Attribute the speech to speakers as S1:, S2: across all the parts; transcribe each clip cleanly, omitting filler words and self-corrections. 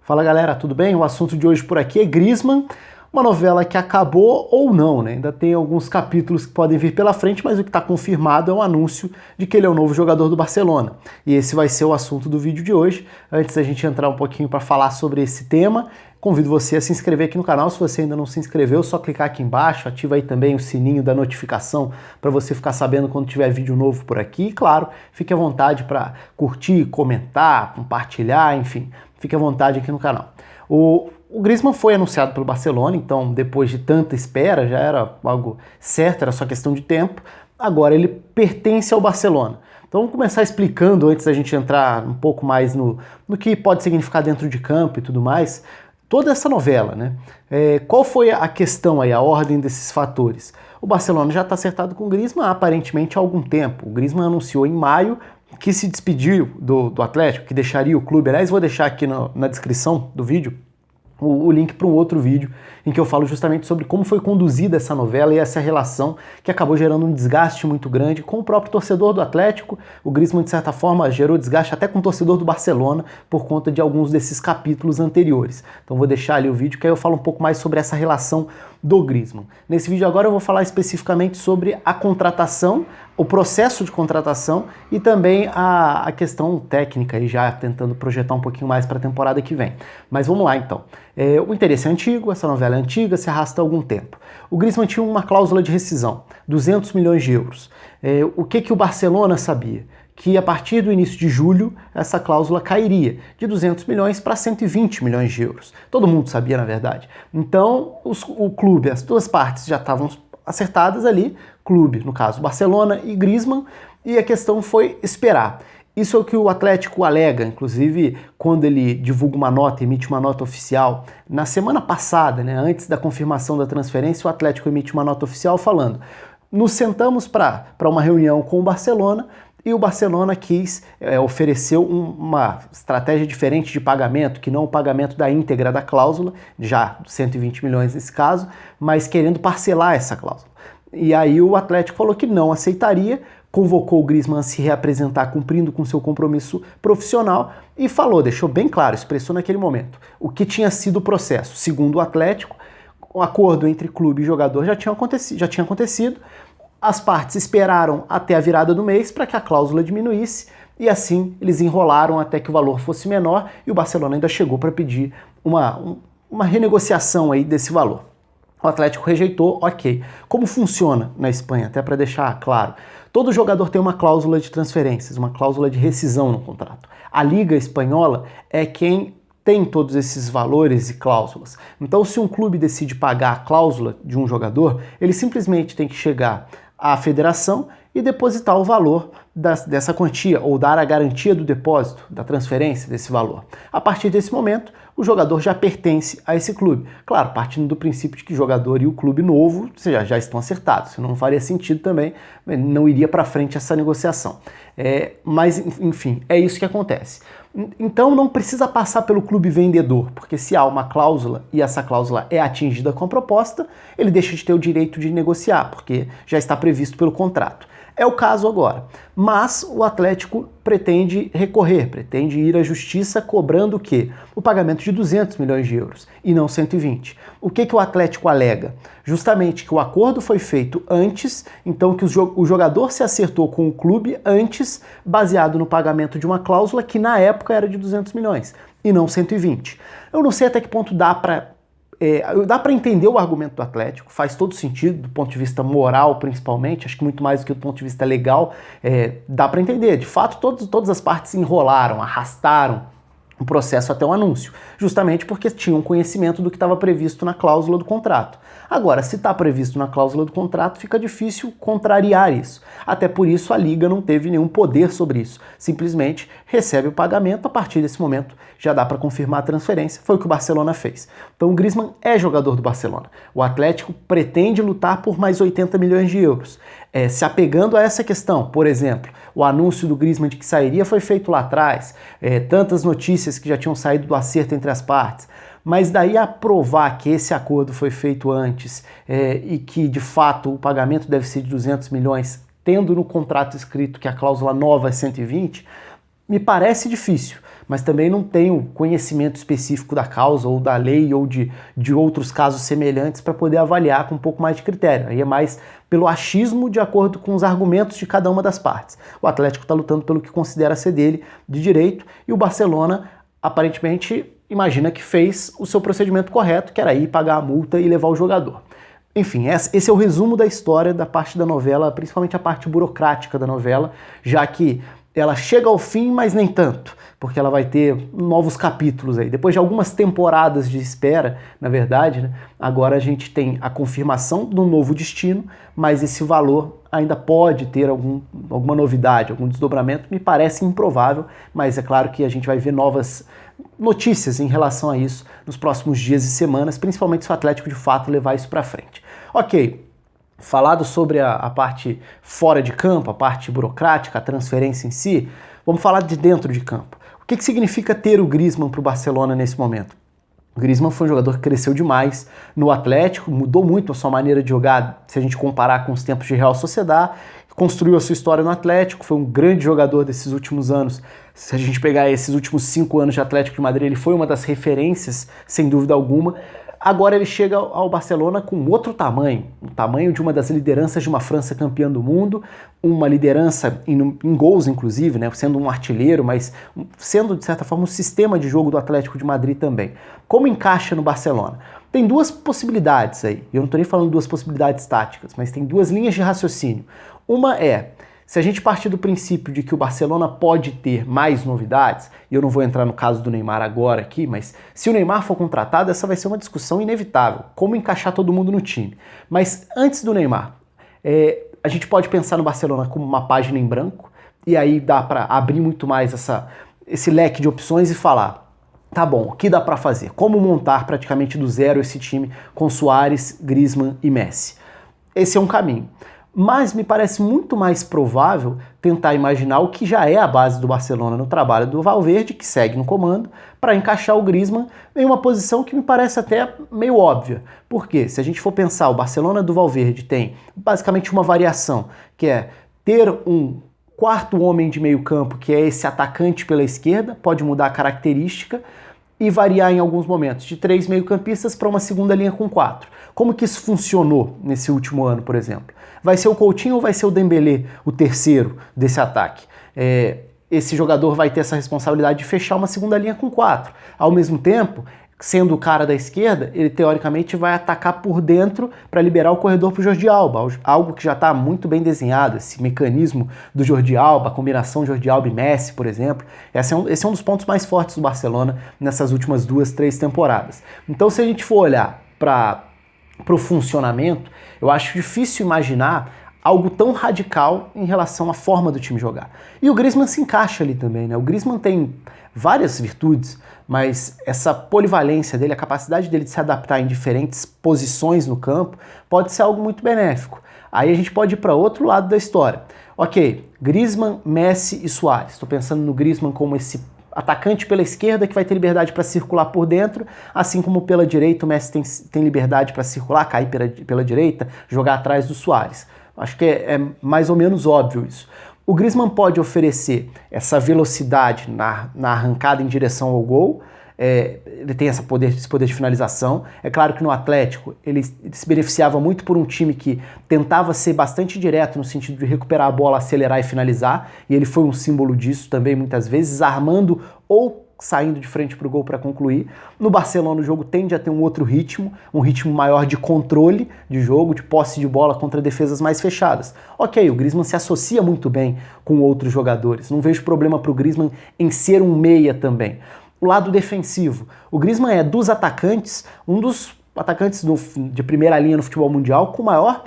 S1: Fala galera, tudo bem? O assunto de hoje por aqui é Griezmann, uma novela que acabou ou não, né? Ainda tem alguns capítulos que podem vir pela frente, mas o que está confirmado é um anúncio de que ele é o novo jogador do Barcelona. E esse vai ser o assunto do vídeo de hoje. Antes da gente entrar um pouquinho para falar sobre esse tema, convido você a se inscrever aqui no canal. Se você ainda não se inscreveu, é só clicar aqui embaixo, ativa aí também o sininho da notificação para você ficar sabendo quando tiver vídeo novo por aqui. E claro, fique à vontade para curtir, comentar, compartilhar, enfim, fique à vontade aqui no canal. O Griezmann foi anunciado pelo Barcelona, então depois de tanta espera, já era algo certo, era só questão de tempo. Agora ele pertence ao Barcelona. Então vamos começar explicando, antes da gente entrar um pouco mais no que pode significar dentro de campo e tudo mais, toda essa novela, né? Qual foi a questão aí, a ordem desses fatores? O Barcelona já está acertado com o Griezmann aparentemente há algum tempo. O Griezmann anunciou em maio que se despediu do Atlético, que deixaria o clube. Aliás, vou deixar aqui na descrição do vídeo o link para um outro vídeo em que eu falo justamente sobre como foi conduzida essa novela e essa relação que acabou gerando um desgaste muito grande com o próprio torcedor do Atlético. O Griezmann, de certa forma, gerou desgaste até com o torcedor do Barcelona por conta de alguns desses capítulos anteriores. Então vou deixar ali o vídeo que aí eu falo um pouco mais sobre essa relação do Griezmann. Nesse vídeo agora eu vou falar especificamente sobre a contratação, o processo de contratação e também a questão técnica, e já tentando projetar um pouquinho mais para a temporada que vem. Mas vamos lá então. O interesse é antigo, essa novela é antiga, se arrasta há algum tempo. O Griezmann tinha uma cláusula de rescisão, 200 milhões de euros. O que o Barcelona sabia? Que a partir do início de julho, essa cláusula cairia de 200 milhões para 120 milhões de euros. Todo mundo sabia, na verdade. Então, o clube, as duas partes já estavam acertadas ali, clube, no caso, Barcelona e Griezmann, e a questão foi esperar. Isso é o que o Atlético alega, inclusive quando ele divulga uma nota, emite uma nota oficial. Na semana passada, né, antes da confirmação da transferência, o Atlético emite uma nota oficial falando: nos sentamos para uma reunião com o Barcelona e o Barcelona ofereceu uma estratégia diferente de pagamento, que não o pagamento da íntegra da cláusula, já 120 milhões nesse caso, mas querendo parcelar essa cláusula. E aí o Atlético falou que não aceitaria, convocou o Griezmann a se reapresentar cumprindo com seu compromisso profissional e falou, deixou bem claro, expressou naquele momento, o que tinha sido o processo. Segundo o Atlético, o acordo entre clube e jogador já tinha acontecido, as partes esperaram até a virada do mês para que a cláusula diminuísse e assim eles enrolaram até que o valor fosse menor e o Barcelona ainda chegou para pedir uma renegociação aí desse valor. O Atlético rejeitou, ok. Como funciona na Espanha? Até para deixar claro. Todo jogador tem uma cláusula de transferências, uma cláusula de rescisão no contrato. A Liga Espanhola é quem tem todos esses valores e cláusulas. Então, se um clube decide pagar a cláusula de um jogador, ele simplesmente tem que chegar à federação e depositar o valor dessa quantia, ou dar a garantia do depósito, da transferência desse valor. A partir desse momento, o jogador já pertence a esse clube. Claro, partindo do princípio de que o jogador e o clube novo já estão acertados, senão não faria sentido também, não iria para frente essa negociação. Mas, enfim, é isso que acontece. Então não precisa passar pelo clube vendedor, porque se há uma cláusula e essa cláusula é atingida com a proposta, ele deixa de ter o direito de negociar, porque já está previsto pelo contrato. É o caso agora. Mas o Atlético pretende recorrer, pretende ir à justiça cobrando o quê? O pagamento de 200 milhões de euros e não 120. O que o Atlético alega? Justamente que o acordo foi feito antes, então que o jogador se acertou com o clube antes, baseado no pagamento de uma cláusula que na época era de 200 milhões e não 120. Eu não sei até que ponto dá para entender o argumento do Atlético, faz todo sentido, do ponto de vista moral principalmente, acho que muito mais do que do ponto de vista legal, dá para entender. De fato, todas as partes se enrolaram, arrastaram o processo até o anúncio, justamente porque tinham conhecimento do que estava previsto na cláusula do contrato. Agora, se está previsto na cláusula do contrato, fica difícil contrariar isso. Até por isso a Liga não teve nenhum poder sobre isso. Simplesmente recebe o pagamento, a partir desse momento já dá para confirmar a transferência. Foi o que o Barcelona fez. Então o Griezmann é jogador do Barcelona. O Atlético pretende lutar por mais 80 milhões de euros. Se apegando a essa questão, por exemplo, o anúncio do Griezmann de que sairia foi feito lá atrás, tantas notícias que já tinham saído do acerto entre as partes, mas daí a provar que esse acordo foi feito antes e que de fato o pagamento deve ser de 200 milhões, tendo no contrato escrito que a cláusula nova é 120, me parece difícil. mas também não tenho conhecimento específico da causa ou da lei ou de outros casos semelhantes para poder avaliar com um pouco mais de critério. Aí é mais pelo achismo de acordo com os argumentos de cada uma das partes. O Atlético está lutando pelo que considera ser dele de direito e o Barcelona aparentemente imagina que fez o seu procedimento correto, que era ir pagar a multa e levar o jogador. Enfim, esse é o resumo da história da parte da novela, principalmente a parte burocrática da novela, já que ela chega ao fim, mas nem tanto, porque ela vai ter novos capítulos aí. Depois de algumas temporadas de espera, na verdade, né, agora a gente tem a confirmação do novo destino, mas esse valor ainda pode ter alguma novidade, algum desdobramento, me parece improvável, mas é claro que a gente vai ver novas notícias em relação a isso nos próximos dias e semanas, principalmente se o Atlético de fato levar isso para frente. Ok, falado sobre a parte fora de campo, a parte burocrática, a transferência em si, vamos falar de dentro de campo. O que significa ter o Griezmann para o Barcelona nesse momento? O Griezmann foi um jogador que cresceu demais no Atlético, mudou muito a sua maneira de jogar, se a gente comparar com os tempos de Real Sociedad, construiu a sua história no Atlético, foi um grande jogador desses últimos anos. Se a gente pegar esses últimos 5 anos de Atlético de Madrid, ele foi uma das referências, sem dúvida alguma. Agora ele chega ao Barcelona com outro tamanho, o tamanho de uma das lideranças de uma França campeã do mundo, uma liderança em gols, inclusive, né, sendo um artilheiro, mas sendo, de certa forma, um sistema de jogo do Atlético de Madrid também. Como encaixa no Barcelona? Tem duas possibilidades aí, eu não estou nem falando duas possibilidades táticas, mas tem duas linhas de raciocínio. Uma é, se a gente partir do princípio de que o Barcelona pode ter mais novidades, e eu não vou entrar no caso do Neymar agora aqui, mas se o Neymar for contratado, essa vai ser uma discussão inevitável, como encaixar todo mundo no time. Mas antes do Neymar, a gente pode pensar no Barcelona como uma página em branco, e aí dá para abrir muito mais esse leque de opções e falar, tá bom, o que dá para fazer? Como montar praticamente do zero esse time com Suárez, Griezmann e Messi? Esse é um caminho. Mas me parece muito mais provável tentar imaginar o que já é a base do Barcelona no trabalho do Valverde, que segue no comando, para encaixar o Griezmann em uma posição que me parece até meio óbvia. Por quê? Se a gente for pensar, o Barcelona do Valverde tem basicamente uma variação, que é ter um quarto homem de meio campo, que é esse atacante pela esquerda, pode mudar a característica, e variar em alguns momentos de 3 meio-campistas para uma segunda linha com 4. Como que isso funcionou nesse último ano, por exemplo? Vai ser o Coutinho ou vai ser o Dembélé, o terceiro desse ataque? Esse jogador vai ter essa responsabilidade de fechar uma segunda linha com 4. Ao mesmo tempo, sendo o cara da esquerda, ele teoricamente vai atacar por dentro para liberar o corredor para o Jordi Alba, algo que já está muito bem desenhado, esse mecanismo do Jordi Alba, a combinação Jordi Alba e Messi, por exemplo. Esse é um dos pontos mais fortes do Barcelona nessas últimas 2, 3 temporadas. Então, se a gente for olhar para o funcionamento, eu acho difícil imaginar algo tão radical em relação à forma do time jogar. E o Griezmann se encaixa ali também, né? O Griezmann tem várias virtudes, mas essa polivalência dele, a capacidade dele de se adaptar em diferentes posições no campo, pode ser algo muito benéfico. Aí a gente pode ir para outro lado da história. Ok, Griezmann, Messi e Suárez. Estou pensando no Griezmann como esse atacante pela esquerda que vai ter liberdade para circular por dentro, assim como pela direita o Messi tem liberdade para circular, cair pela direita, jogar atrás do Suárez. Acho que é mais ou menos óbvio isso. O Griezmann pode oferecer essa velocidade na arrancada em direção ao gol, ele tem esse poder de finalização. É claro que no Atlético ele se beneficiava muito por um time que tentava ser bastante direto no sentido de recuperar a bola, acelerar e finalizar, e ele foi um símbolo disso também muitas vezes, armando ou saindo de frente para o gol para concluir. No Barcelona o jogo tende a ter um outro ritmo, um ritmo maior de controle de jogo, de posse de bola contra defesas mais fechadas. Ok, o Griezmann se associa muito bem com outros jogadores, não vejo problema para o Griezmann em ser um meia também. O lado defensivo, o Griezmann é dos atacantes, um dos atacantes de primeira linha no futebol mundial com maior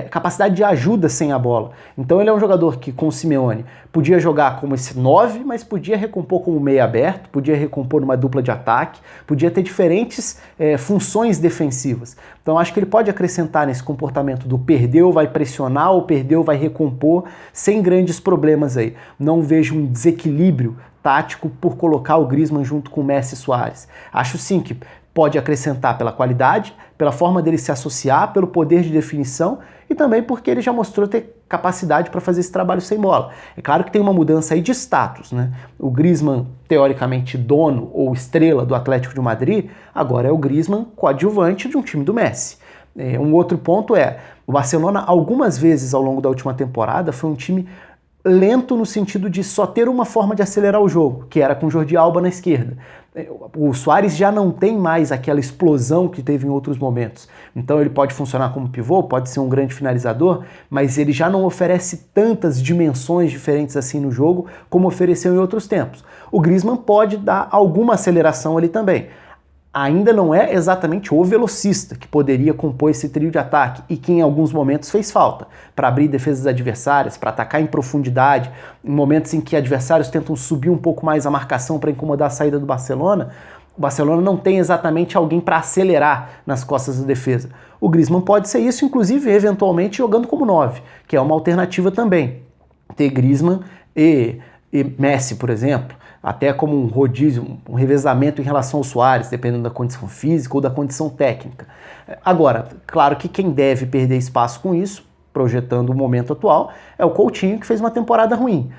S1: capacidade de ajuda sem a bola. Então ele é um jogador que, com o Simeone, podia jogar como esse 9, mas podia recompor como meia aberto, podia recompor numa dupla de ataque, podia ter diferentes funções defensivas. Então acho que ele pode acrescentar nesse comportamento do perdeu, vai pressionar, ou perdeu, vai recompor, sem grandes problemas aí. Não vejo um desequilíbrio tático por colocar o Griezmann junto com o Messi e Suárez. Acho sim que pode acrescentar pela qualidade, pela forma dele se associar, pelo poder de definição e também porque ele já mostrou ter capacidade para fazer esse trabalho sem bola. É claro que tem uma mudança aí de status, né? O Griezmann, teoricamente dono ou estrela do Atlético de Madrid, agora é o Griezmann coadjuvante de um time do Messi. Um outro ponto é, o Barcelona algumas vezes ao longo da última temporada foi um time lento no sentido de só ter uma forma de acelerar o jogo, que era com Jordi Alba na esquerda. O Suárez já não tem mais aquela explosão que teve em outros momentos. Então ele pode funcionar como pivô, pode ser um grande finalizador, mas ele já não oferece tantas dimensões diferentes assim no jogo como ofereceu em outros tempos. O Griezmann pode dar alguma aceleração ali também. Ainda não é exatamente o velocista que poderia compor esse trio de ataque e que em alguns momentos fez falta para abrir defesas adversárias, para atacar em profundidade, em momentos em que adversários tentam subir um pouco mais a marcação para incomodar a saída do Barcelona. O Barcelona não tem exatamente alguém para acelerar nas costas da defesa. O Griezmann pode ser isso, inclusive eventualmente jogando como 9, que é uma alternativa também. Ter Griezmann e Messi, por exemplo, até como um rodízio, um revezamento em relação ao Suárez, dependendo da condição física ou da condição técnica. Agora, claro que quem deve perder espaço com isso, projetando o momento atual, é o Coutinho, que fez uma temporada ruim.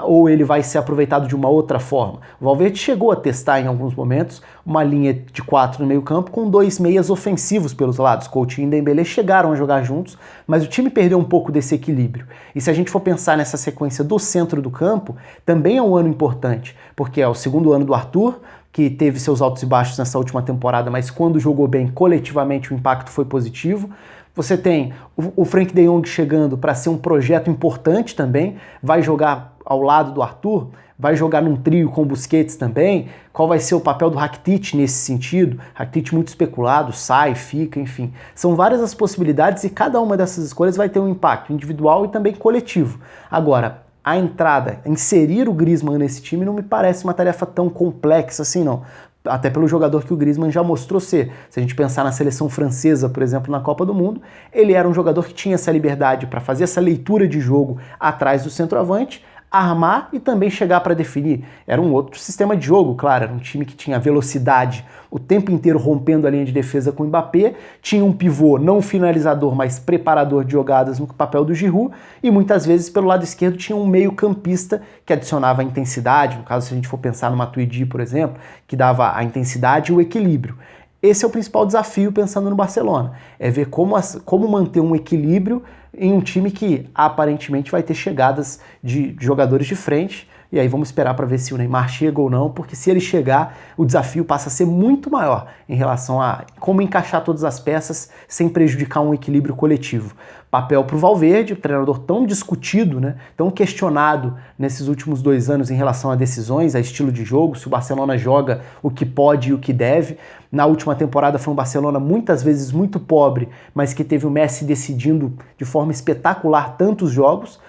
S1: Ou ele vai ser aproveitado de uma outra forma. O Valverde chegou a testar em alguns momentos uma linha de 4 no meio campo com 2 meias ofensivos pelos lados. Coutinho e Dembélé chegaram a jogar juntos, mas o time perdeu um pouco desse equilíbrio. E se a gente for pensar nessa sequência do centro do campo, também é um ano importante, porque é o segundo ano do Arthur, que teve seus altos e baixos nessa última temporada, mas quando jogou bem, coletivamente o impacto foi positivo. Você tem o Frenkie de Jong chegando para ser um projeto importante também, vai jogar ao lado do Arthur, vai jogar num trio com o Busquets também. Qual vai ser o papel do Rakitic nesse sentido? Rakitic muito especulado, sai, fica, enfim. São várias as possibilidades e cada uma dessas escolhas vai ter um impacto individual e também coletivo. Agora, a entrada, inserir o Griezmann nesse time não me parece uma tarefa tão complexa assim não. Até pelo jogador que o Griezmann já mostrou ser. Se a gente pensar na seleção francesa, por exemplo, na Copa do Mundo, ele era um jogador que tinha essa liberdade para fazer essa leitura de jogo atrás do centroavante, armar e também chegar para definir. Era um outro sistema de jogo, claro, era um time que tinha velocidade o tempo inteiro rompendo a linha de defesa com o Mbappé, tinha um pivô não finalizador, mas preparador de jogadas no papel do Giroud, e muitas vezes pelo lado esquerdo tinha um meio campista que adicionava a intensidade, no caso se a gente for pensar no Matuidi, por exemplo, que dava a intensidade e o equilíbrio. Esse é o principal desafio pensando no Barcelona, é ver como manter um equilíbrio em um time que aparentemente vai ter chegadas de jogadores de frente, e aí vamos esperar para ver se o Neymar chega ou não, porque se ele chegar, o desafio passa a ser muito maior em relação a como encaixar todas as peças sem prejudicar um equilíbrio coletivo. Papel para o Valverde, o treinador tão discutido, né, tão questionado nesses últimos 2 anos em relação a decisões, a estilo de jogo, se o Barcelona joga o que pode e o que deve. Na última temporada foi um Barcelona muitas vezes muito pobre, mas que teve o Messi decidindo de forma espetacular tantos jogos.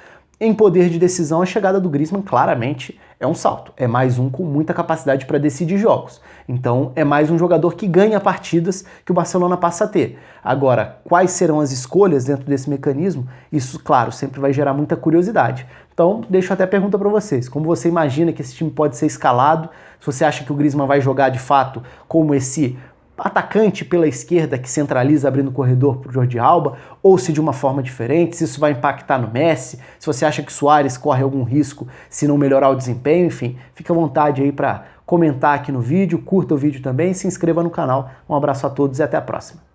S1: Em poder de decisão, a chegada do Griezmann claramente é um salto. É mais um com muita capacidade para decidir jogos. Então é mais um jogador que ganha partidas que o Barcelona passa a ter. Agora, quais serão as escolhas dentro desse mecanismo? Isso, claro, sempre vai gerar muita curiosidade. Então, deixo até a pergunta para vocês. Como você imagina que esse time pode ser escalado? Se você acha que o Griezmann vai jogar de fato como esse atacante pela esquerda que centraliza abrindo o corredor para o Jordi Alba, ou se de uma forma diferente, se isso vai impactar no Messi, se você acha que o Suárez corre algum risco se não melhorar o desempenho, enfim, fica à vontade aí para comentar aqui no vídeo, curta o vídeo também e se inscreva no canal. Um abraço a todos e até a próxima.